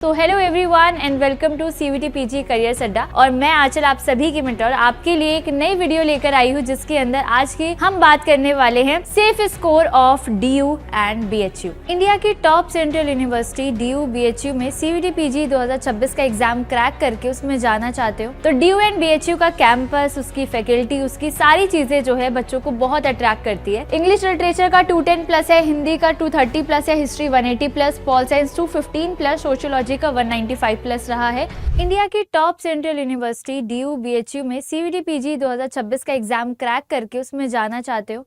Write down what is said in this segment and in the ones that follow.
तो hello everyone and welcome to CVT PG career Adda. और मैं आंचल आप सभी की मेंटर आपके लिए एक नई वीडियो लेकर आई हूँ, जिसके अंदर आज की हम बात करने वाले हैं safe score of DU and BHU. India की top central university DU BHU में सीवीटी पीजी 2026 का एग्जाम क्रैक करके उसमें जाना चाहते हो तो डीयू एंड बीएचयू का कैंपस, उसकी फैकल्टी, उसकी सारी चीजें जो है बच्चों को बहुत अट्रैक्ट करती है। इंग्लिश लिटरेचर का 210+ है, हिंदी का 230+ है, हिस्ट्री 180+, पॉल साइंस 215+, सोशियोलॉजी का 195+ रहा है। इंडिया की top central university DU BHU में सीवीटी पीजी 2026 का एग्जाम क्रैक करके उसमें जाना चाहते हो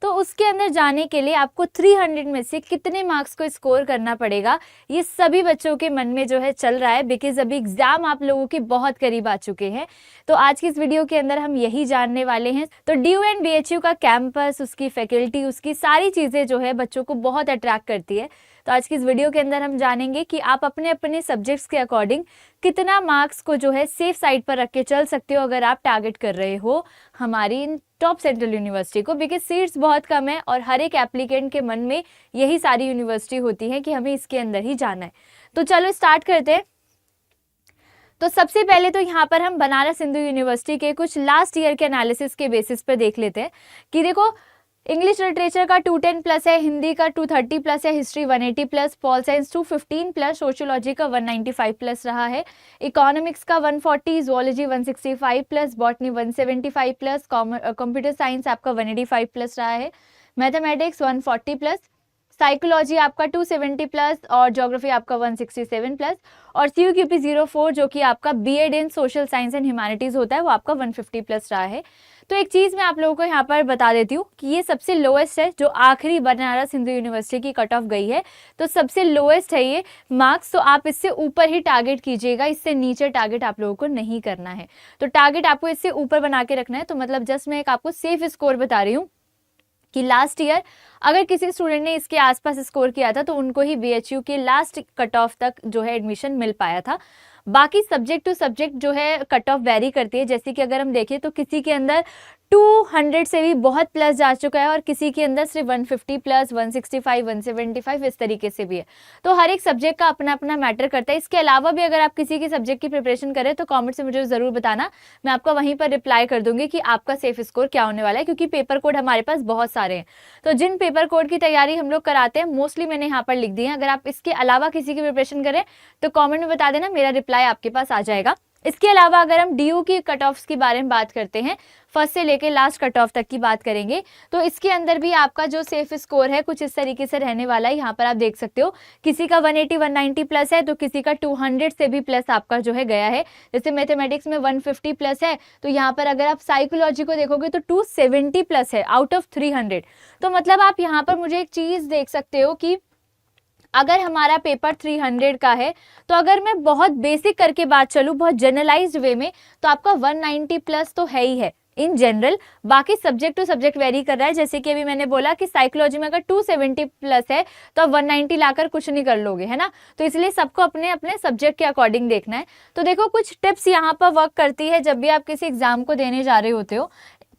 तो उसके अंदर जाने के लिए आपको 300 में से कितने मार्क्स को स्कोर करना पड़ेगा, ये सभी बच्चों के मन में जो है चल रहा है, बिकॉज अभी एग्जाम आप लोगों के बहुत करीब आ चुके हैं। तो आज की इस वीडियो के अंदर हम यही जानने वाले हैं। तो डीयू एंड बीएचयू का कैंपस, उसकी फैकल्टी, उसकी सारी चीजें जो है बच्चों को बहुत अट्रैक्ट करती है। तो आज की इस वीडियो के अंदर हम जानेंगे कि आप अपने अपने सब्जेक्ट्स के अकॉर्डिंग कितना मार्क्स को जो है सेफ साइड पर रख के चल सकते हो, अगर आप टारगेट कर रहे हो हमारी इन टॉप सेंट्रल यूनिवर्सिटी को, बिकॉज सीट्स बहुत कम है और हर एक एप्लीकेंट के मन में यही सारी यूनिवर्सिटी होती है कि हमें इसके अंदर ही जाना है। तो चलो स्टार्ट करते हैं। तो सबसे पहले तो यहाँ पर हम बनारस हिंदू यूनिवर्सिटी के कुछ लास्ट ईयर के एनालिसिस के बेसिस पर देख लेते हैं कि देखो इंग्लिश लिटरेचर का 210+ है, हिंदी का 230+ है, हिस्ट्री 180+, पॉल साइंस 215+, सोशियोलॉजी का 195+ रहा है, इकोनॉमिक्स का 140, जूलॉजी 165+, बॉटनी 175+, कंप्यूटर साइंस आपका 185+ रहा है, मैथमेटिक्स 140+, साइकोलॉजी आपका 270+ और ज्योग्राफी आपका 167+, और CUQP 04 जो कि आपका BEd in social science and humanities होता है वो आपका 150+ रहा है। तो एक चीज़ मैं आप लोगों को यहाँ पर बता देती हूँ कि ये सबसे लोएस्ट है, जो आखिरी बनारस हिंदू यूनिवर्सिटी की कट ऑफ गई है तो सबसे लोएस्ट है ये मार्क्स। तो आप इससे ऊपर ही टारगेट कीजिएगा, इससे नीचे टारगेट आप लोगों को नहीं करना है। तो टारगेट आपको इससे ऊपर बना के रखना है। तो मतलब जस्ट मैं एक आपको सेफ स्कोर बता रही हूँ कि लास्ट ईयर अगर किसी स्टूडेंट ने इसके आसपास स्कोर किया था तो उनको ही बीएचयू के लास्ट कट ऑफ तक जो है एडमिशन मिल पाया था। बाकी सब्जेक्ट टू सब्जेक्ट जो है कट ऑफ वेरी करती है, जैसे कि अगर हम देखें तो किसी के अंदर 200 से भी बहुत प्लस जा चुका है और किसी के अंदर सिर्फ 150+, 165, 175 इस तरीके से भी है। तो हर एक सब्जेक्ट का अपना अपना मैटर करता है। इसके अलावा भी अगर आप किसी के सब्जेक्ट की प्रिपरेशन करें तो कमेंट से मुझे ज़रूर बताना, मैं आपको वहीं पर रिप्लाई कर दूंगी कि आपका सेफ स्कोर क्या होने वाला है, क्योंकि पेपर कोड हमारे पास बहुत सारे हैं। तो जिन पेपर कोड की तैयारी हम लोग कराते हैं मोस्टली मैंने यहाँ पर लिख दी है। अगर आप इसके अलावा किसी की प्रिपरेशन करें तो कमेंट में बता देना, मेरा रिप्लाई आपके पास आ जाएगा। इसके अलावा अगर हम डीयू की कट ऑफ्स के बारे में बात करते हैं, फर्स्ट से लेके लास्ट कट ऑफ तक की बात करेंगे, तो इसके अंदर भी आपका जो सेफ स्कोर है कुछ इस तरीके से रहने वाला है। यहाँ पर आप देख सकते हो किसी का 180, 190+ है तो किसी का 200 से भी प्लस आपका जो है गया है। जैसे मैथमेटिक्स में 150+ है तो यहाँ पर अगर आप साइकोलॉजी को देखोगे तो 270+ है आउट ऑफ 300। तो मतलब आप यहाँ पर मुझे एक चीज़ देख सकते हो कि अगर हमारा पेपर 300 का है तो अगर मैं बहुत बेसिक करके बात चलूँ, बहुत जनरलाइज्ड वे में, तो आपका 190+ तो है ही है इन जनरल। बाकी सब्जेक्ट टू सब्जेक्ट वेरी कर रहा है, जैसे कि अभी मैंने बोला कि साइकोलॉजी में अगर 270+ है तो आप 190 लाकर कुछ नहीं कर लोगे, है ना। तो इसलिए सबको अपने अपने सब्जेक्ट के अकॉर्डिंग देखना है। तो देखो कुछ टिप्स यहाँ पर वर्क करती है जब भी आप किसी एग्जाम को देने जा रहे होते हो।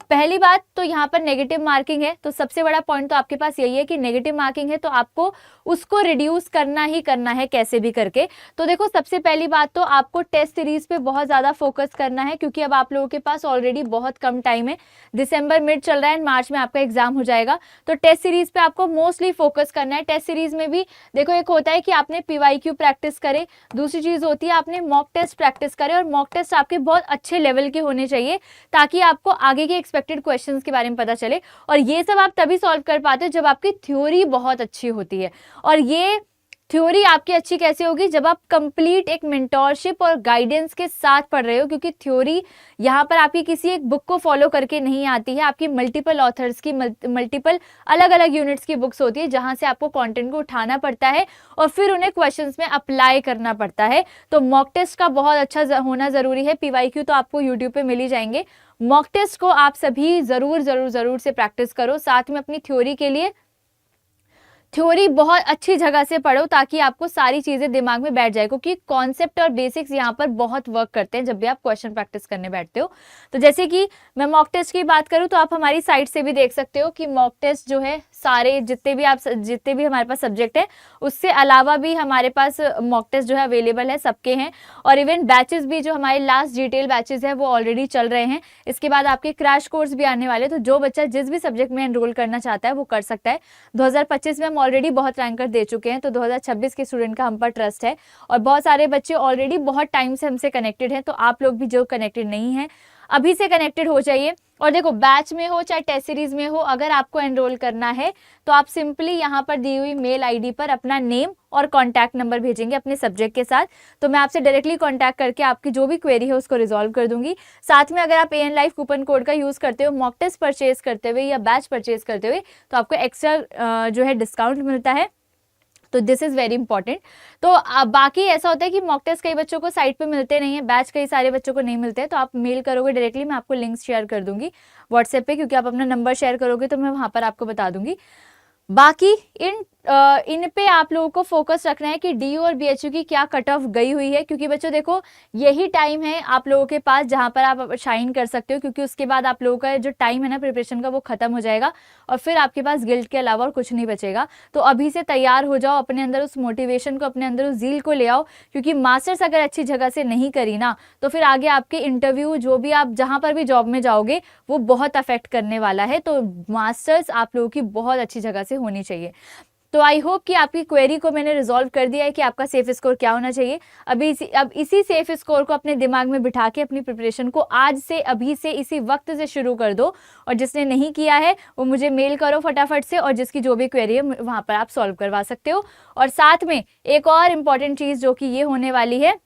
पहली बात तो यहाँ पर नेगेटिव मार्किंग है, तो सबसे बड़ा पॉइंट तो आपके पास यही है कि नेगेटिव मार्किंग है तो आपको उसको रिड्यूस करना ही करना है कैसे भी करके। तो देखो सबसे पहली बात तो आपको टेस्ट सीरीज पे बहुत ज़्यादा फोकस करना है, क्योंकि अब आप लोगों के पास ऑलरेडी बहुत कम टाइम है। दिसंबर मिड चल रहा है, मार्च में आपका एग्जाम हो जाएगा, तो टेस्ट सीरीज पे आपको मोस्टली फोकस करना है। टेस्ट सीरीज में भी देखो एक होता है कि आपने PYQ प्रैक्टिस करे, दूसरी चीज़ होती है आपने मॉक टेस्ट प्रैक्टिस करे, और मॉक टेस्ट आपके बहुत अच्छे लेवल के होने चाहिए ताकि आपको आगे के क्वेश्चंस के बारे में पता चले। और ये सब आप तभी सॉल्व कर पाते हो जब आपकी थ्योरी बहुत अच्छी होती है। और ये थ्योरी आपकी अच्छी कैसे होगी, जब आप कंप्लीट एक मेंटोरशिप और गाइडेंस के साथ पढ़ रहे हो, क्योंकि थ्योरी यहाँ पर आपकी किसी एक बुक को फॉलो करके नहीं आती है, आपकी मल्टीपल ऑथर्स की मल्टीपल अलग अलग यूनिट्स की बुक्स होती है जहाँ से आपको कंटेंट को उठाना पड़ता है और फिर उन्हें क्वेश्चंस में अप्लाई करना पड़ता है। तो मॉक टेस्ट का बहुत अच्छा होना ज़रूरी है। PYQ तो आपको यूट्यूब पर मिल ही जाएंगे। मॉक टेस्ट को आप सभी ज़रूर से प्रैक्टिस करो, साथ में अपनी थ्योरी के लिए थ्योरी बहुत अच्छी जगह से पढ़ो ताकि आपको सारी चीज़ें दिमाग में बैठ जाए, क्योंकि कॉन्सेप्ट और बेसिक्स यहाँ पर बहुत वर्क करते हैं जब भी आप क्वेश्चन प्रैक्टिस करने बैठते हो। तो जैसे कि मैं मॉक टेस्ट की बात करूँ तो आप हमारी साइट से भी देख सकते हो कि मॉक टेस्ट जो है सारे जितने भी हमारे पास सब्जेक्ट है उससे अलावा भी हमारे पास मॉक टेस्ट जो है अवेलेबल है, सबके हैं। और इवन बैचेस भी जो हमारे लास्ट डिटेल बैचेस है वो ऑलरेडी चल रहे हैं। इसके बाद आपके क्रैश कोर्स भी आने वाले, तो जो बच्चा जिस भी सब्जेक्ट में एनरोल करना चाहता है वो कर सकता है। 2025 में हम ऑलरेडी बहुत रैंकर दे चुके हैं, तो 2026 के स्टूडेंट का हम पर ट्रस्ट है और बहुत सारे बच्चे ऑलरेडी बहुत टाइम से हमसे कनेक्टेड हैं। तो आप लोग भी जो कनेक्टेड नहीं है अभी से कनेक्टेड हो जाइए। और देखो, बैच में हो चाहे टेस्ट सीरीज में हो, अगर आपको एनरोल करना है तो आप सिंपली यहाँ पर दी हुई मेल आईडी पर अपना नेम और कॉन्टैक्ट नंबर भेजेंगे अपने सब्जेक्ट के साथ, तो मैं आपसे डायरेक्टली कॉन्टैक्ट करके आपकी जो भी क्वेरी है उसको रिजॉल्व कर दूंगी। साथ में अगर आप AN Life कूपन कोड का यूज करते हो मॉक टेस्ट परचेज करते हुए या बैच परचेज करते हुए, तो आपको एक्स्ट्रा जो है डिस्काउंट मिलता है। तो दिस इज़ वेरी इंपॉर्टेंट। तो बाकी ऐसा होता है कि मॉक टेस्ट कई बच्चों को साइट पे मिलते नहीं है, बैच कई सारे बच्चों को नहीं मिलते हैं, तो आप मेल करोगे डायरेक्टली, मैं आपको लिंक्स शेयर कर दूंगी व्हाट्सएप पे, क्योंकि आप अपना नंबर शेयर करोगे तो मैं वहाँ पर आपको बता दूंगी। बाकी इन पे आप लोगों को फोकस रखना है कि DU और BHU की क्या कट ऑफ गई हुई है, क्योंकि बच्चों देखो यही टाइम है आप लोगों के पास जहां पर आप शाइन कर सकते हो, क्योंकि उसके बाद आप लोगों का जो टाइम है ना प्रिपरेशन का वो खत्म हो जाएगा और फिर आपके पास गिल्ट के अलावा और कुछ नहीं बचेगा। तो अभी से तैयार हो जाओ, अपने अंदर उस मोटिवेशन को, अपने अंदर उस ज़ील को ले आओ, क्योंकि मास्टर्स अगर अच्छी जगह से नहीं करी ना तो फिर आगे आपके इंटरव्यू जो भी आप जहाँ पर भी जॉब में जाओगे वो बहुत अफेक्ट करने वाला है। तो मास्टर्स आप लोगों की बहुत अच्छी जगह से होनी चाहिए। तो आई होप कि आपकी क्वेरी को मैंने रिजॉल्व कर दिया है कि आपका सेफ स्कोर क्या होना चाहिए। अब इसी सेफ स्कोर को अपने दिमाग में बिठा के अपनी प्रिपरेशन को आज से, अभी से, इसी वक्त से शुरू कर दो। और जिसने नहीं किया है वो मुझे मेल करो फटाफट से, और जिसकी जो भी क्वेरी है वहाँ पर आप सॉल्व करवा सकते हो। और साथ में एक और इम्पॉर्टेंट चीज़ जो कि ये होने वाली है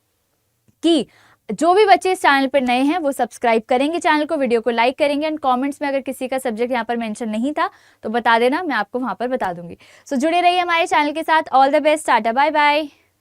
कि जो भी बच्चे इस चैनल पर नए हैं वो सब्सक्राइब करेंगे चैनल को, वीडियो को लाइक करेंगे, एंड कमेंट्स में अगर किसी का सब्जेक्ट यहाँ पर मेंशन नहीं था तो बता देना, मैं आपको वहाँ पर बता दूंगी। सो जुड़े रहिए हमारे चैनल के साथ। All the best, tata, bye bye.